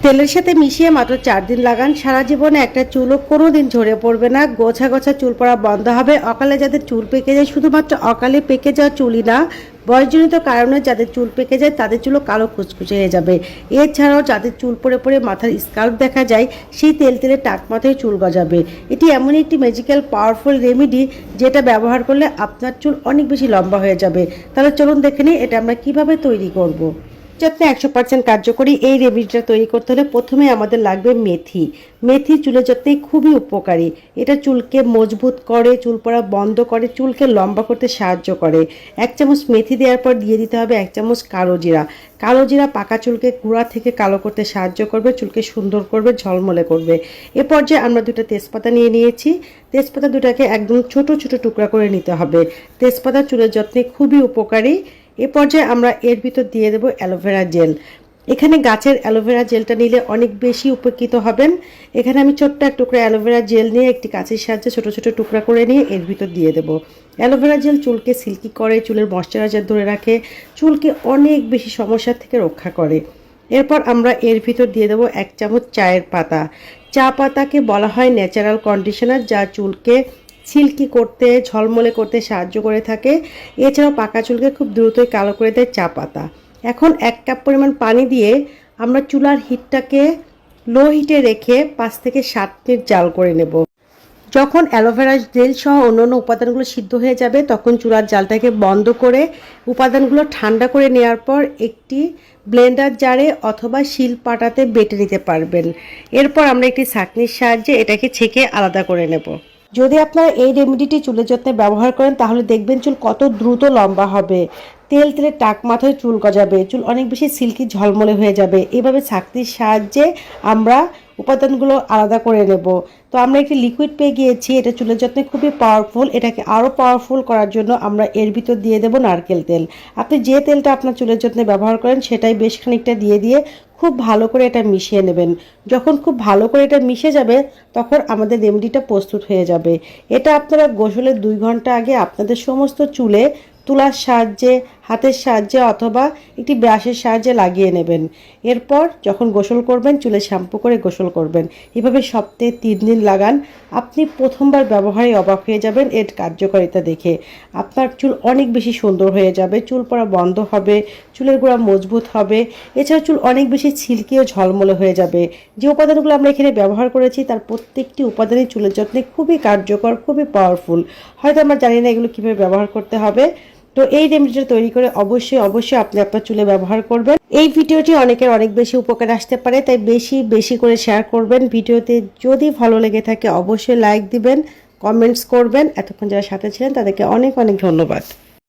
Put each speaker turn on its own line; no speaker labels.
তেলের সাথে মিশিয়ে মাত্র 4 দিন লাগান, সারা জীবনে একটা চুলও কোনোদিন ঝরে পড়বে না, গোছা গোছা চুল পড়া বন্ধ হবে। অকালে যাদের চুল পেকে যায়, শুধুমাত্র অকালে পেকে যাওয়া চুলই না, বয়সজনিত কারণে যাদের চুল পেকে যায় তাদের চুলও কালো কুচকুচে হয়ে যাবে। এছাড়াও যাদের চুল পড়ে পড়ে মাথার স্কাল্প দেখা যায়, সেই তেলে টাক মাথায় চুল গজাবে। এটি এমন একটি ম্যাজিক্যাল পাওয়ারফুল রেমেডি যেটা ব্যবহার করলে আপনার চুল অনেক বেশি লম্বা হয়ে যাবে। তাহলে চলুন দেখে নিই এটা আমরা কিভাবে তৈরি করব। যত্নে 100% কার্যকরী এই রেমেডিটা তৈরি করতে হলে প্রথমে আমাদের লাগবে মেথি। মেথি চুলের যত্নে খুবই উপকারী। এটা চুলকে মজবুত করে, চুল পড়া বন্ধ করে, চুলকে লম্বা করতে সাহায্য করে। 1 চামচ মেথি দেওয়ার পর দিয়ে দিতে হবে 1 চামচ কালো জিরা। কালো জিরা পাকা চুলকে গোড়া থেকে কালো করতে সাহায্য করবে, চুলকে সুন্দর করবে, ঝলমলে করবে। এ পর্যায়ে আমরা 2টা তেজপাতা নিয়ে নিয়েছি। তেজপাতা 2টাকে একদম ছোট ছোট টুকরা করে নিতে হবে। তেজপাতা চুলের যত্নে খুবই উপকারী। এ পর্যায়ে আমরা এর ভিতর দিয়ে দেব অ্যালোভেরা জেল। এখানে গাছের অ্যালোভেরা জেলটা নিলে অনেক বেশি উপকৃত হবেন। এখানে আমি ছোট্ট এক টুকরা অ্যালোভেরা জেল নিয়ে একটি কাঁচির সাহায্যে ছোট ছোট টুকরা করে নিয়ে এর ভিতর দিয়ে দেব। অ্যালোভেরা জেল চুলকে সিল্কি করে, চুলের ময়শ্চারাইজার ধরে রাখে, চুলকে অনেক বেশি সমস্যা থেকে রক্ষা করে। এরপর আমরা এর ভিতর দিয়ে দেব 1 চামচ চায়ের পাতা। চা পাতাকে বলা হয় ন্যাচারাল কন্ডিশনার, যা চুলকে সিল্কি করতে, ঝলমলে করতে সাহায্য করে থাকে। এছাড়াও পাকা চুলকে খুব দ্রুতই কালো করে দেয় চা পাতা। এখন 1 কাপ পরিমাণ পানি দিয়ে আমরা চুলার হিটটাকে লো হিটে রেখে 5 থেকে 7 মিনিট জাল করে নেব। যখন অ্যালোভেরা জেল সহ অন্যান্য উপাদানগুলো সিদ্ধ হয়ে যাবে, তখন চুলার জালটাকে বন্ধ করে উপাদানগুলো ঠান্ডা করে নেওয়ার পর একটি ব্লেন্ডার জারে অথবা শিলপাটাতে বেটে নিতে পারবেন। এরপর আমরা একটি ছাঁকনির সাহায্যে এটাকে ছেঁকে আলাদা করে নেব। যদি আপনারা এই রেমেডিটি চুলের যত্নে ব্যবহার করেন, তাহলে দেখবেন চুল কত দ্রুত লম্বা হবে, তেলে টাক মাথায় চুল গজাবে, চুল অনেক বেশি সিল্কি ঝলমলে হয়ে যাবে। এভাবে ছাঁকনির সাহায্যে আমরা উপাদানগুলো আলাদা করে নেব। তো আমরা একটি লিকুইড পেয়ে গিয়েছি, এটা চুলের যত্নে খুবই পাওয়ারফুল। এটাকে আরও পাওয়ারফুল করার জন্য আমরা এর ভিতর দিয়ে দেব নারকেল তেল। আপনি যে তেলটা আপনার চুলের যত্নে ব্যবহার করেন সেটাই বেশ খানিকটা দিয়ে খুব ভালো করে এটা মিশিয়ে নেবেন। যখন খুব ভালো করে এটা মিশে যাবে, তখন আমাদের রেমেডিটা প্রস্তুত হয়ে যাবে। এটা আপনারা গোসলের 2 ঘন্টা আগে আপনাদের সমস্ত চুলে তুলার সাহায্যে, হাতের সাহায্যে অথবা একটি ব্রাশের সাহায্যে লাগিয়ে নেবেন। এরপর যখন গোসল করবেন, চুলে শ্যাম্পু করে গোসল করবেন। এভাবে সপ্তাহে 3 দিন লাগান। আপনি প্রথমবার ব্যবহারে অবাক হয়ে যাবেন এর কার্যকারিতা দেখে। আপনার চুল অনেক বেশি সুন্দর হয়ে যাবে, চুল পড়া বন্ধ হবে, চুলের গোড়া মজবুত হবে। এছাড়া চুল অনেক বেশি সিল্কি ও ঝলমলে হয়ে যাবে। যে উপাদানগুলো আমরা এখানে ব্যবহার করেছি তার প্রত্যেকটি উপাদানই চুলের যত্নে খুবই কার্যকর, খুবই পাওয়ারফুল। হয়তো আমরা জানি না এগুলো কীভাবে ব্যবহার করতে হবে। তো এই রেমেডিটা তৈরি করে অবশ্যই আপনি আপনার চুলে ব্যবহার করবেন। এই ভিডিওটি অনেকের অনেক বেশি উপকার আসতে পারে, তাই বেশি করে শেয়ার করবেন। ভিডিওতে যদি ভালো লেগে থাকে অবশ্যই লাইক দিবেন, কমেন্টস করবেন। এতক্ষণ যারা সাথে ছিলেন তাদেরকে অনেক ধন্যবাদ।